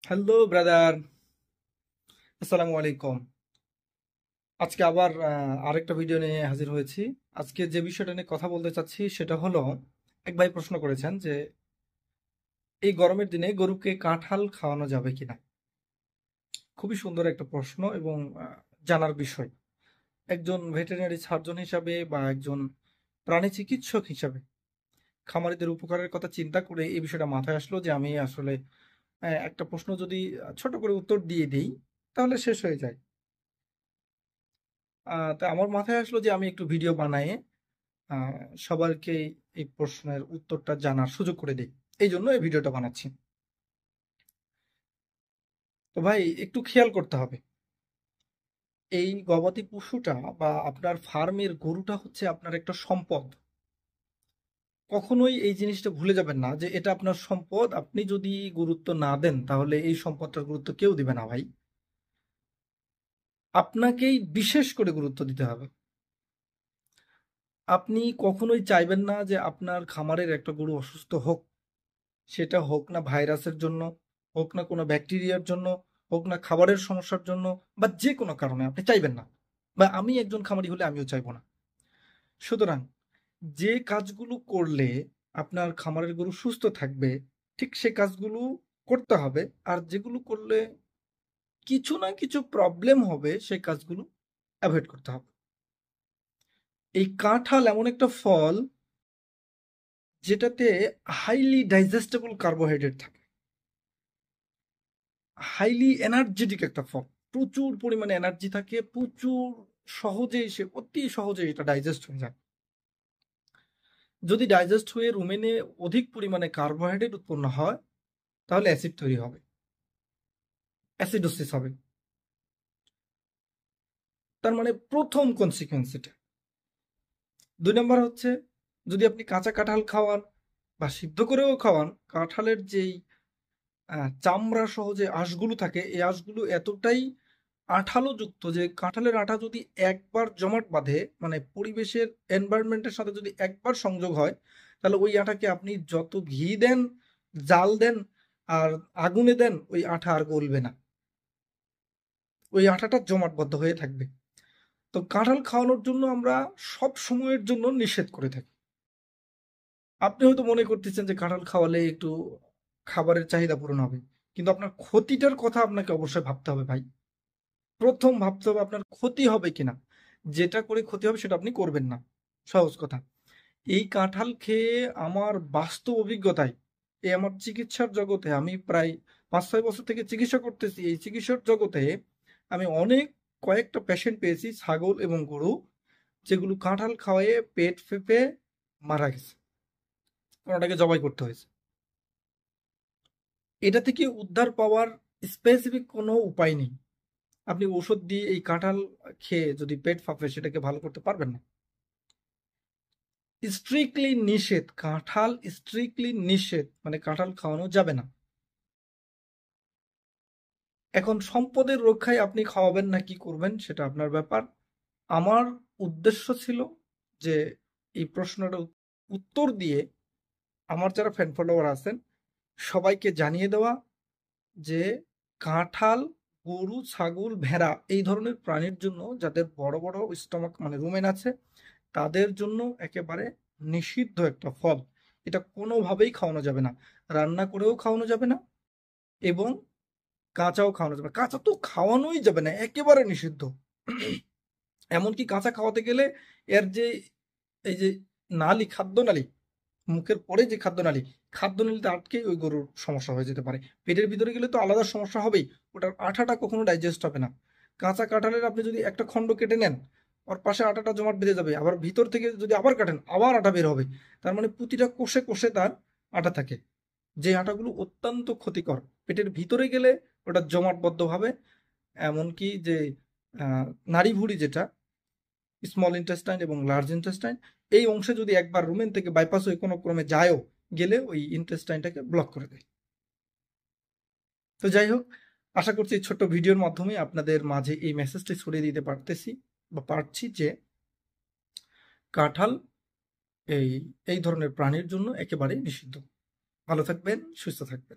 Hello brother, আসসালামু আলাইকুম। আজকে আবার আরেকটা ভিডিও নিয়ে হাজির হয়েছি। আজকে যে বিষয়টা নিয়ে কথা বলতে চাচ্ছি সেটা হলো, এক ভাই প্রশ্ন করেছেন যে এই গরমের দিনে গরুকে কাঁঠাল খাওয়ানো যাবে কিনা। খুবই সুন্দর একটা প্রশ্ন এবং জানার বিষয়। একজন ভেটেরিনারি সার্জন হিসাবে বা একজন প্রাণী চিকিৎসক হিসাবে খামারিদের উপকারের কথা চিন্তা করে এই বিষয়টা মাথায় আসলো যে আমি আসলে একটা প্রশ্ন যদি ছোট করে উত্তর দিয়ে দিই তাহলে শেষ হয়ে যায়। তা আমার মাথায় আসলো যে আমি একটু ভিডিও বানাই, আহ, সবাইকে এই প্রশ্নের উত্তরটা জানার সুযোগ করে দিই। এই জন্য এই ভিডিওটা বানাচ্ছি। তো ভাই, একটু খেয়াল করতে হবে, এই গবাদি পশুটা বা আপনার ফার্মের গরুটা হচ্ছে আপনার একটা সম্পদ। কখনোই এই জিনিসটা ভুলে যাবেন না যে এটা আপনার সম্পদ। আপনি যদি গুরুত্ব না দেন তাহলে এই সম্পদটার গুরুত্ব কেউ দিবে না ভাই। আপনাকেই বিশেষ করে গুরুত্ব দিতে হবে। আপনি কখনোই চাইবেন না যে আপনার খামারের একটা গরু অসুস্থ হোক। সেটা হোক না ভাইরাসের জন্য, হোক না কোনো ব্যাকটেরিয়ার জন্য, হোক না খাবারের সমস্যার জন্য, বা যে কোনো কারণে আপনি চাইবেন না। বা আমি একজন খামারি হলে আমিও চাইবো না। সুতরাং যে কাজগুলো করলে আপনার খামারের গরু সুস্থ থাকবে, ঠিক সে কাজগুলো করতে হবে। আর যেগুলো করলে কিছু না কিছু প্রবলেম হবে সেই কাজগুলো অ্যাভয়েড করতে হবে। এই কাঁঠাল এমন একটা ফল যেটাতে হাইলি ডাইজেস্টেবল কার্বোহাইড্রেট থাকে, হাইলি এনার্জেটিক একটা ফল। প্রচুর পরিমাণে এনার্জি থাকে, প্রচুর সহজেই সে অতি সহজে এটা ডাইজেস্ট হয়ে যায়। যদি ডাইজেস্ট হয়ে রুমেনে অধিক পরিমাণে কার্বোহাইড্রেট উৎপন্ন হয় তাহলে অ্যাসিড তৈরি হবে, অ্যাসিডোসিস হবে। তার মানে প্রথম কনসিকুয়েন্স এটা। 2 নম্বর হচ্ছে, যদি আপনি কাঁচা কাঁঠাল খাওয়ান বা সিদ্ধ করেও খাওয়ান, কাঁঠালের যেই চামড়া সহ যে আঁশগুলো থাকে, এই আঁশগুলো এতটাই আঠালো যুক্ত যে কাঁঠালের আঠা যদি একবার জমাট বাঁধে, মানে পরিবেশের এনভায়রনমেন্টের সাথে যদি একবার সংযোগ হয়, তাহলে ওই আঠাকে আপনি যত ঘি দেন, জাল দেন, আর আগুনে দেন, ওই আঠা আর গলবে না। ওই আঠাটা জমাটবদ্ধ হয়ে থাকবে। তো কাঁঠাল খাওয়ানোর জন্য আমরা সব সময়ের জন্য নিষেধ করে থাকি। আপনি হয়তো মনে করতেছেন যে কাঁঠাল খাওয়ালে একটু খাবারের চাহিদা পূরণ হবে, কিন্তু আপনার ক্ষতিটার কথা আপনাকে অবশ্যই ভাবতে হবে ভাই। প্রথম ভাবতে হবে আপনার ক্ষতি হবে কিনা। যেটা করে ক্ষতি হবে সেটা আপনি করবেন না। সহজ কথা। এই কাঁঠাল খেয়ে আমার বাস্তব অভিজ্ঞতায়, এই আমার চিকিৎসার জগতে, আমি প্রায় 5-6 বছর থেকে চিকিৎসা করতেছি, এই চিকিৎসার জগতে আমি অনেক কয়েকটা পেশেন্ট পেয়েছি, ছাগল এবং গরু, যেগুলো কাঁঠাল খাওয়ায়ে পেট ফেঁপে মারা গেছে, কোনোটাকে জবাই করতে হয়েছে। এটা থেকে উদ্ধার পাওয়ার স্পেসিফিক কোনো উপায় নেই। আপনি ওষুধ দিয়ে এই কাঁঠাল খেয়ে যদি পেট ফাঁপে সেটাকে ভালো করতে পারবেন না। স্ট্রিক্টলি নিষেধ, কাঁঠাল স্ট্রিক্টলি নিষেধ, মানে কাঁঠাল খাওয়ানো যাবে না। এখন সম্পদের রক্ষায় আপনি খাওয়াবেন না কি করবেন সেটা আপনার ব্যাপার। আমার উদ্দেশ্য ছিল যে এই প্রশ্নটা উত্তর দিয়ে আমার যারা ফ্যান ফলোয়ার আছেন সবাইকে জানিয়ে দেওয়া যে কাঁঠাল গরু, ছাগল, ভেড়া এই ধরনের প্রাণীর জন্য, যাদের বড় বড় স্টমাক মানে রুমেন আছে, তাদের জন্য একেবারে নিষিদ্ধ একটা ফল। এটা কোনোভাবেই খাওয়ানো যাবে না। রান্না করেও খাওয়ানো যাবে না এবং কাঁচাও খাওয়ানো যাবে না। কাঁচা তো খাওয়ানোই যাবে না, একেবারে নিষিদ্ধ। এমনকি কাঁচা খাওয়াতে গেলে এর যে এই যে নালী, খাদ্য নালী, মুখের পরে যে খাদ্য নালী, খাদ্য নালীতে আটকে ওই গরুর সমস্যা হয়ে যেতে পারে। পেটের ভিতরে গেলে তো আলাদা সমস্যা হবেই, ওটার আঠাটা কখনো ডাইজেস্ট হবে না। কাঁচা কাঁঠালের আপনি যদি একটা খণ্ড কেটে নেন, ওর পাশে আটাটা জমাট বেঁধে যাবে, আবার ভিতর থেকে যদি আবার কাটেন আবার আটা বের হবে। তার মানে প্রতিটা কোষে কোষে তার আটা থাকে, যে আটাগুলো অত্যন্ত ক্ষতিকর। পেটের ভিতরে গেলে ওটা জমাটবদ্ধভাবে, এমনকি যে নাড়িভুঁড়ি যেটা স্মল ইন্টেস্টাইন এবং লার্জ ইন্টেস্টাইন, এই অংশে যদি একবার রুমেন থেকে বাইপাস হয়ে কোনো ক্রমে যায়ও, গেলে ওই ইন্টেস্টাইনটাকে ব্লক করে দেয়। তো যাই হোক, আশা করছি এই ছোট্ট ভিডিওর মাধ্যমে আপনাদের মাঝে এই মেসেজটি ছড়িয়ে দিতে পারতেছি বা পারছি যে কাঁঠাল এই এই ধরনের প্রাণীর জন্য একেবারেই নিষিদ্ধ। ভালো থাকবেন, সুস্থ থাকবেন।